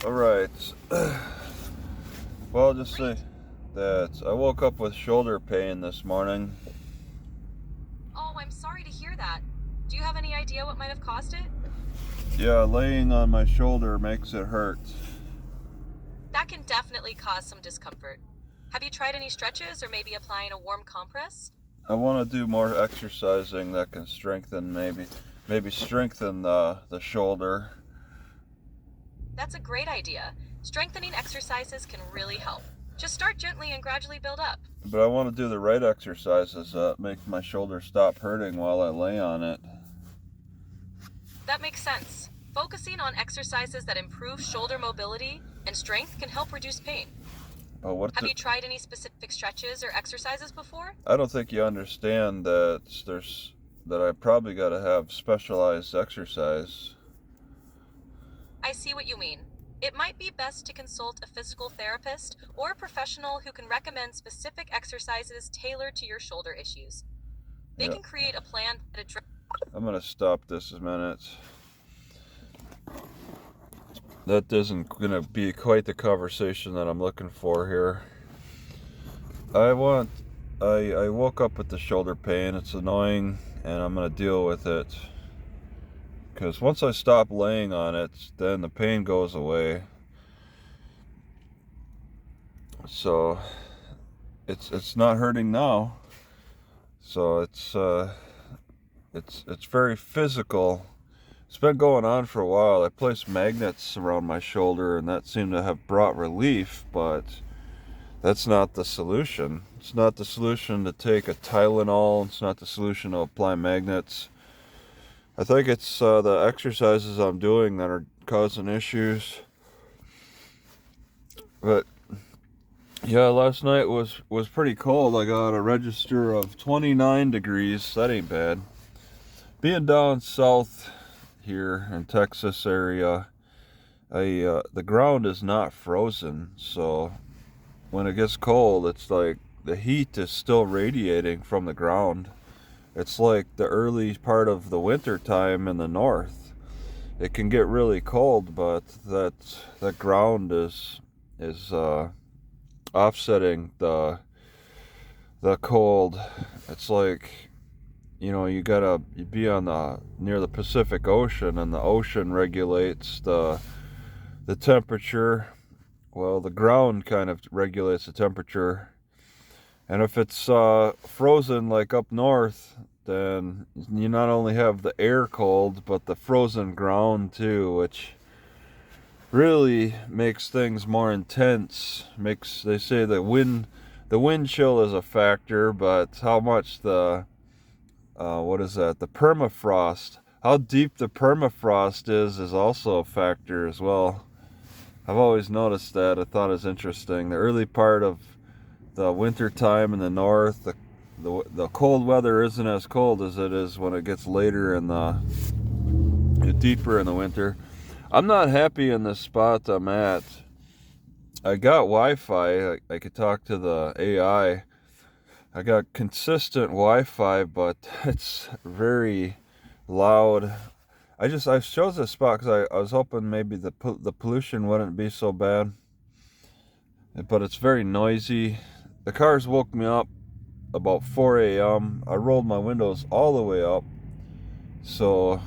Alright. Well, I'll just say that I woke up with shoulder pain this morning. Oh, I'm sorry to hear that. Do you have any idea what might have caused it? Yeah, laying on my shoulder makes it hurt. That can definitely cause some discomfort. Have you tried any stretches or maybe applying a warm compress? I want to do more exercising that can strengthen maybe strengthen the shoulder. That's a great idea. Strengthening exercises can really help. Just start gently and gradually build up. But I want to do the right exercises that make my shoulder stop hurting while I lay on it. That makes sense. Focusing on exercises that improve shoulder mobility and strength can help reduce pain. But Have you tried any specific stretches or exercises before? I don't think you understand that I probably got to have specialized exercise. I see what you mean. It might be best to consult a physical therapist or a professional who can recommend specific exercises tailored to your shoulder issues. They Yeah, can create a plan that addresses. I'm gonna stop this a minute. That isn't gonna be quite the conversation that I'm looking for here. I want. I woke up with the shoulder pain. It's annoying, and I'm gonna deal with it. Because once I stop laying on it, then the pain goes away. So it's not hurting now. So it's very physical. It's been going on for a while. I placed magnets around my shoulder, and that seemed to have brought relief, but that's not the solution. It's not the solution to take a Tylenol. It's not the solution to apply magnets. I think it's the exercises I'm doing that are causing issues. But yeah, last night was pretty cold. I got a register of 29 degrees. That ain't bad. Being down south here in Texas area, the ground is not frozen, so when it gets cold, it's like the heat is still radiating from the ground. It's like the early part of the winter time in the north. It can get really cold, but that ground is offsetting the cold. It's like, you gotta be on the near the Pacific Ocean, and the ocean regulates the temperature. Well, the ground kind of regulates the temperature, and if it's frozen like up north, then you not only have the air cold, but the frozen ground too, which really makes things more intense. They say the wind chill is a factor, but how much what is that? The permafrost. How deep the permafrost is also a factor as well. I've always noticed that. I thought it was interesting. The early part of the winter time in the north, the cold weather isn't as cold as it is when it gets later in the deeper in the winter. I'm not happy in the spot I'm at. I got Wi-Fi. I could talk to the AI. I got consistent Wi-Fi, but it's very loud. I chose this spot because I was hoping maybe the pollution wouldn't be so bad, but it's very noisy. The cars woke me up about 4 a.m. I rolled my windows all the way up, so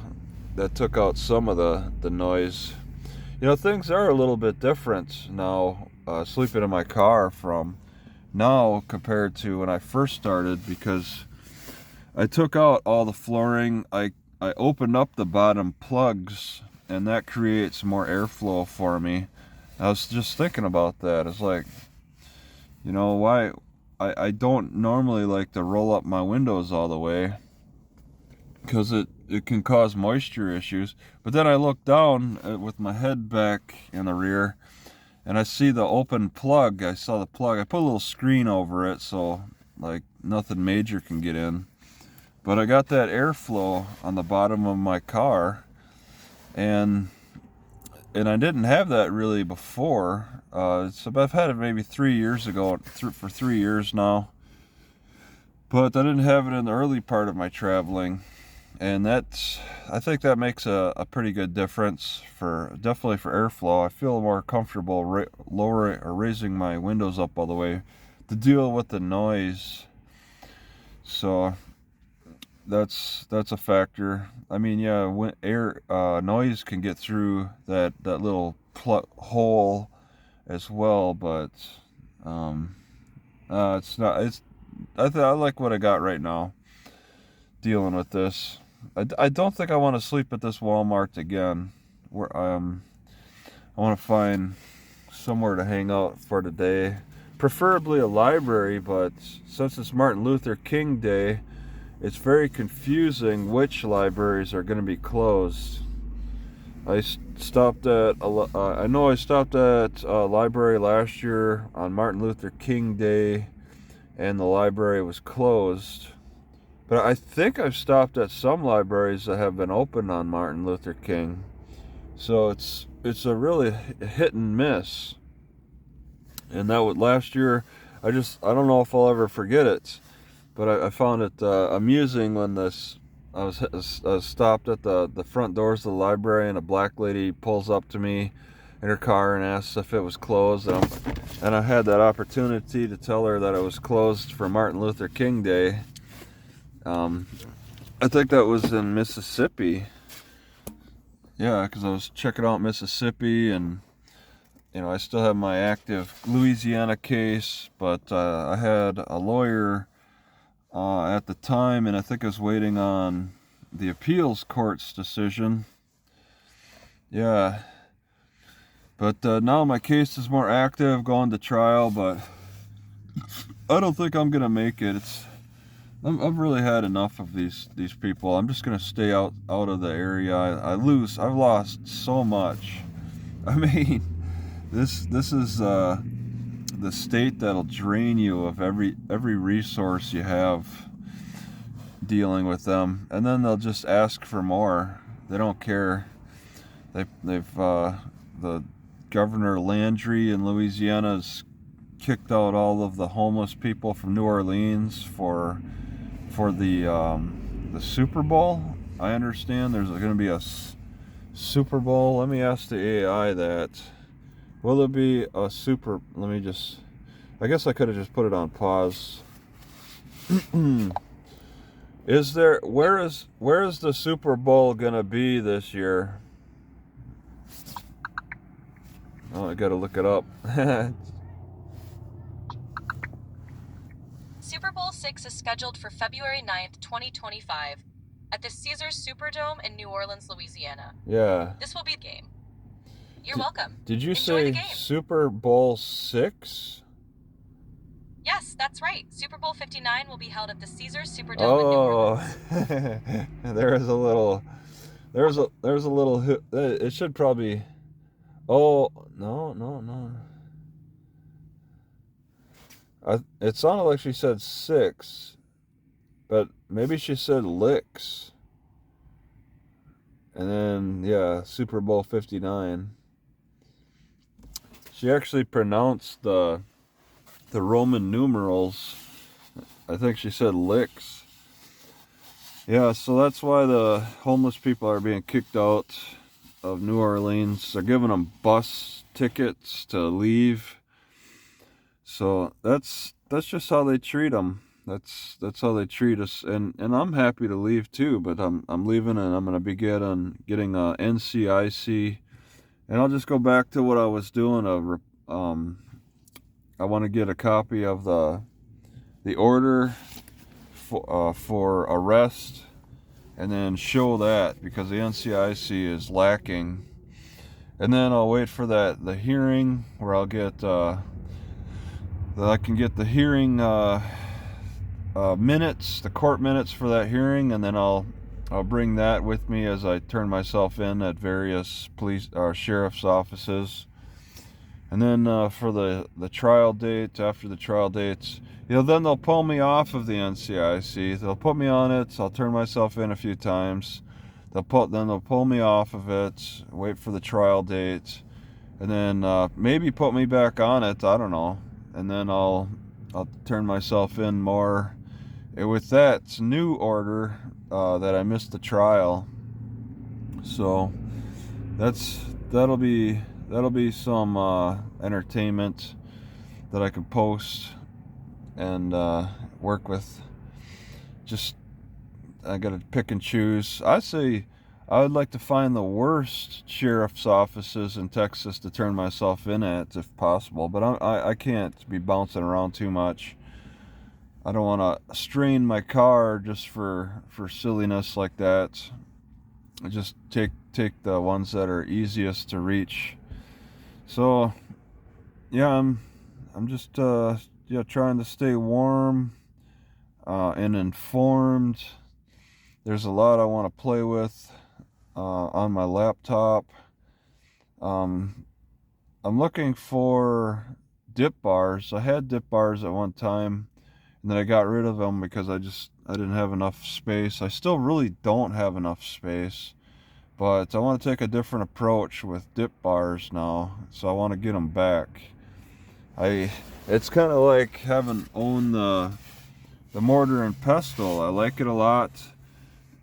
that took out some of the noise. Things are a little bit different now, sleeping in my car from now compared to when I first started, because I took out all the flooring. I opened up the bottom plugs, and that creates more airflow for me. I was just thinking about that. It's like, why I don't normally like to roll up my windows all the way, because it can cause moisture issues. But then I look down with my head back in the rear, and I see the open plug. I saw the plug. I put a little screen over it so like nothing major can get in. But I got that airflow on the bottom of my car, and I didn't have that really before. So I've had it maybe 3 years ago, for 3 years now. But I didn't have it in the early part of my traveling. and I think that makes a pretty good difference definitely for airflow. I feel more comfortable lowering or raising my windows up all the way to deal with the noise. So that's a factor. I mean, yeah, when noise can get through that little hole as well, but it's not. I like what I got right now. Dealing with this, I don't think I want to sleep at this Walmart again. Where I want to find somewhere to hang out for today, preferably a library. But since it's Martin Luther King Day, it's very confusing which libraries are going to be closed. I stopped at I know I stopped at a library last year on Martin Luther King Day, and the library was closed. But I think I've stopped at some libraries that have been open on Martin Luther King. So it's a really hit and miss. And that was last year. I don't know if I'll ever forget it. But I found it amusing when I was stopped at the front doors of the library, and a black lady pulls up to me in her car and asks if it was closed. And I had that opportunity to tell her that it was closed for Martin Luther King Day. I think that was in Mississippi. Yeah, because I was checking out Mississippi, and I still have my active Louisiana case, but I had a lawyer at the time, and I think I was waiting on the appeals court's decision. Yeah, but now my case is more active, going to trial, but I don't think I'm gonna make it. I've really had enough of these people. I'm just gonna stay out of the area. I've lost so much. I mean, this is the state that'll drain you of every resource you have dealing with them, and then they'll just ask for more. They don't care. They've the Governor Landry in Louisiana has kicked out all of the homeless people from New Orleans for the Super Bowl. I understand there's going to be a Super Bowl. Let me ask the AI that. Will there be a super? Let me just. I guess I could have just put it on pause. Is there? Where is the Super Bowl gonna be this year? Oh, I gotta look it up. Super Bowl VI is scheduled for February 9th, 2025, at the Caesars Superdome in New Orleans, Louisiana. Yeah. This will be the game. You're welcome. Did you Enjoy the say game. Super Bowl VI? Yes, that's right. Super Bowl 59 will be held at the Caesars Superdome in New Orleans. Oh, there's a little. It should probably. Oh no. It sounded like she said 6, but maybe she said licks. And then yeah, Super Bowl 59. She actually pronounced the Roman numerals. I think she said licks. Yeah, so that's why the homeless people are being kicked out of New Orleans. They're giving them bus tickets to leave. So that's just how they treat them. That's how they treat us, and I'm happy to leave too. But I'm leaving, and I'm gonna be getting a NCIC, and I'll just go back to what I was doing. I want to get a copy of the order for arrest, and then show that, because the NCIC is lacking. And then I'll wait for the hearing where I'll get that I can get the hearing minutes, the court minutes for that hearing, and then I'll bring that with me as I turn myself in at various police or sheriff's offices. And then for the trial date, after the trial dates, then they'll pull me off of the NCIC. They'll put me on it. I'll turn myself in a few times. They'll pull me off of it. Wait for the trial date, and then maybe put me back on it. I don't know. And then I'll turn myself in more with that new order that I missed the trial. So that'll be some entertainment that I can post and work with. Just I gotta pick and choose. I say I would like to find the worst sheriff's offices in Texas to turn myself in at if possible, but I can't be bouncing around too much. I don't want to strain my car just for silliness like that. I just take the ones that are easiest to reach. So yeah, I'm just trying to stay warm and informed. There's a lot I want to play with on my laptop. I'm looking for dip bars. I had dip bars at one time, and then I got rid of them because I didn't have enough space. I still really don't have enough space, but I want to take a different approach with dip bars now, so I want to get them back. It's kind of like having owned the mortar and pestle. I like it a lot,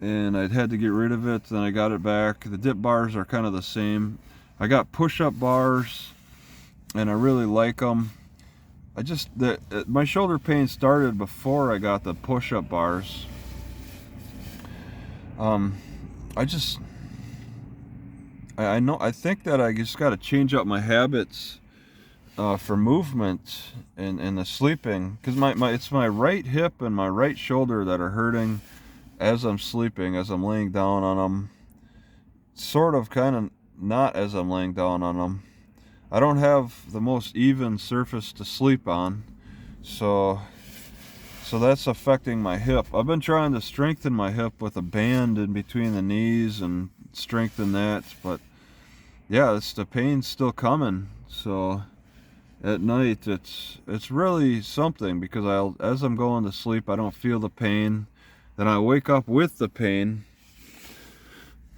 and I'd had to get rid of it, then I got it back. The dip bars are kind of the same. I got push-up bars, and I really like them. My shoulder pain started before I got the push-up bars. I think that I just got to change up my habits for movement and the sleeping, because it's my right hip and my right shoulder that are hurting as I'm sleeping, as I'm laying down on them. Sort of, kind of not as I'm laying down on them. I don't have the most even surface to sleep on, so that's affecting my hip. I've been trying to strengthen my hip with a band in between the knees and strengthen that, but yeah, the pain's still coming. So at night it's really something, because as I'm going to sleep I don't feel the pain, then I wake up with the pain,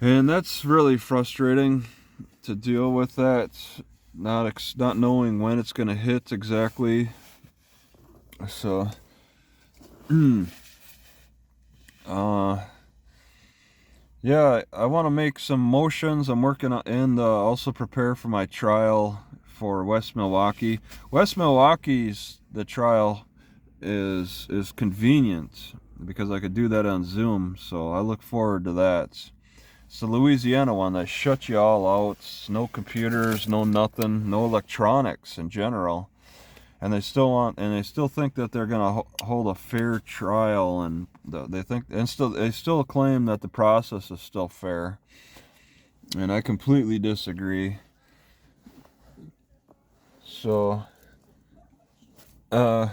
and that's really frustrating to deal with that, not knowing when it's going to hit exactly. So yeah, I want to make some motions. I'm working on, and also prepare for my trial for West Milwaukee. West Milwaukee's the trial is convenient because I could do that on Zoom, so I look forward to that. It's the Louisiana one that shuts you all out. No computers, no nothing, no electronics in general. And they still think that they're going to hold a fair trial, and they still claim that the process is still fair. And I completely disagree. So yeah,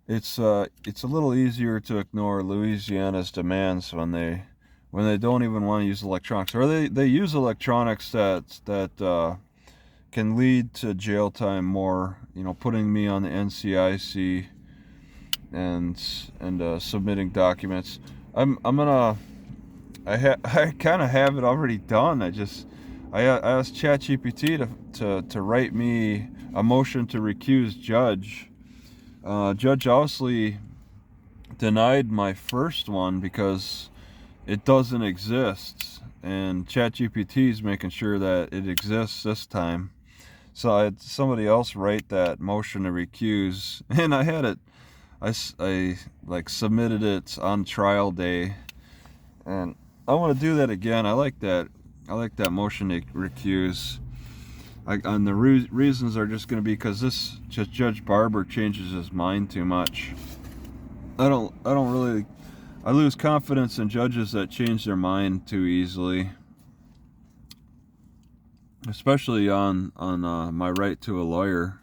it's a little easier to ignore Louisiana's demands when they don't even want to use electronics, or they use electronics that can lead to jail time more. Putting me on the NCIC and submitting documents. I kind of have it already done. I asked ChatGPT to write me a motion to recuse Judge. Judge Ousley denied my first one because it doesn't exist, and ChatGPT is making sure that it exists this time. So I had somebody else write that motion to recuse, and I had it. I submitted it on trial day, and I want to do that again. I like that motion to recuse. And the reasons are just going to be because Judge Barber changes his mind too much. I lose confidence in judges that change their mind too easily, especially on my right to a lawyer.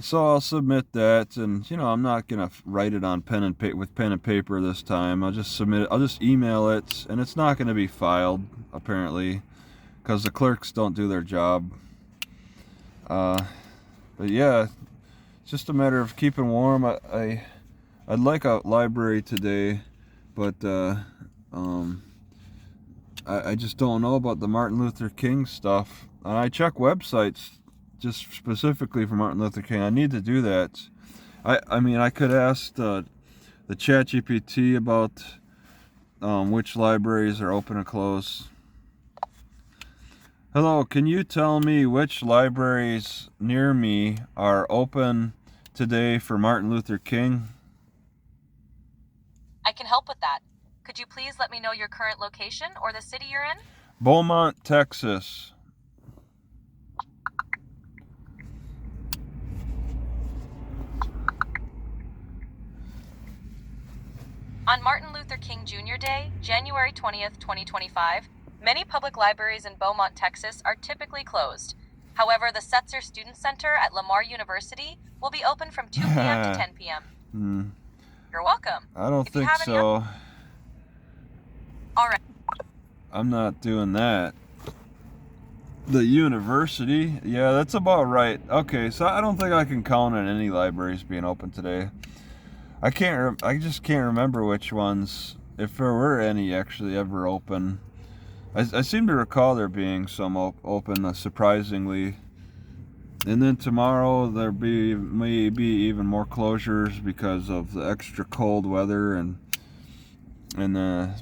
So I'll submit that, and I'm not gonna write it on with pen and paper this time. I'll just submit it. I'll just email it, and it's not going to be filed apparently, because the clerks don't do their job. But yeah, it's just a matter of keeping warm. I'd like a library today, but I just don't know about the Martin Luther King stuff. And I check websites just specifically for Martin Luther King. I need to do that. I mean, I could ask the ChatGPT about which libraries are open and closed. Hello, can you tell me which libraries near me are open today for Martin Luther King? I can help with that. Could you please let me know your current location or the city you're in? Beaumont, Texas. On Martin Luther King Jr. Day, January 20th, 2025, many public libraries in Beaumont, Texas are typically closed. However, the Setzer Student Center at Lamar University will be open from 2 p.m. to 10 p.m. You're welcome. I don't If you think have any- so. All right. I'm not doing that. The university? Yeah, that's about right. Okay, so I don't think I can count on any libraries being open today. I just can't remember which ones, if there were any actually ever open. I seem to recall there being some open, surprisingly. And then tomorrow there may be even more closures because of the extra cold weather and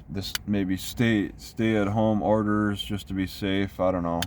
this maybe stay at home orders just to be safe. I don't know.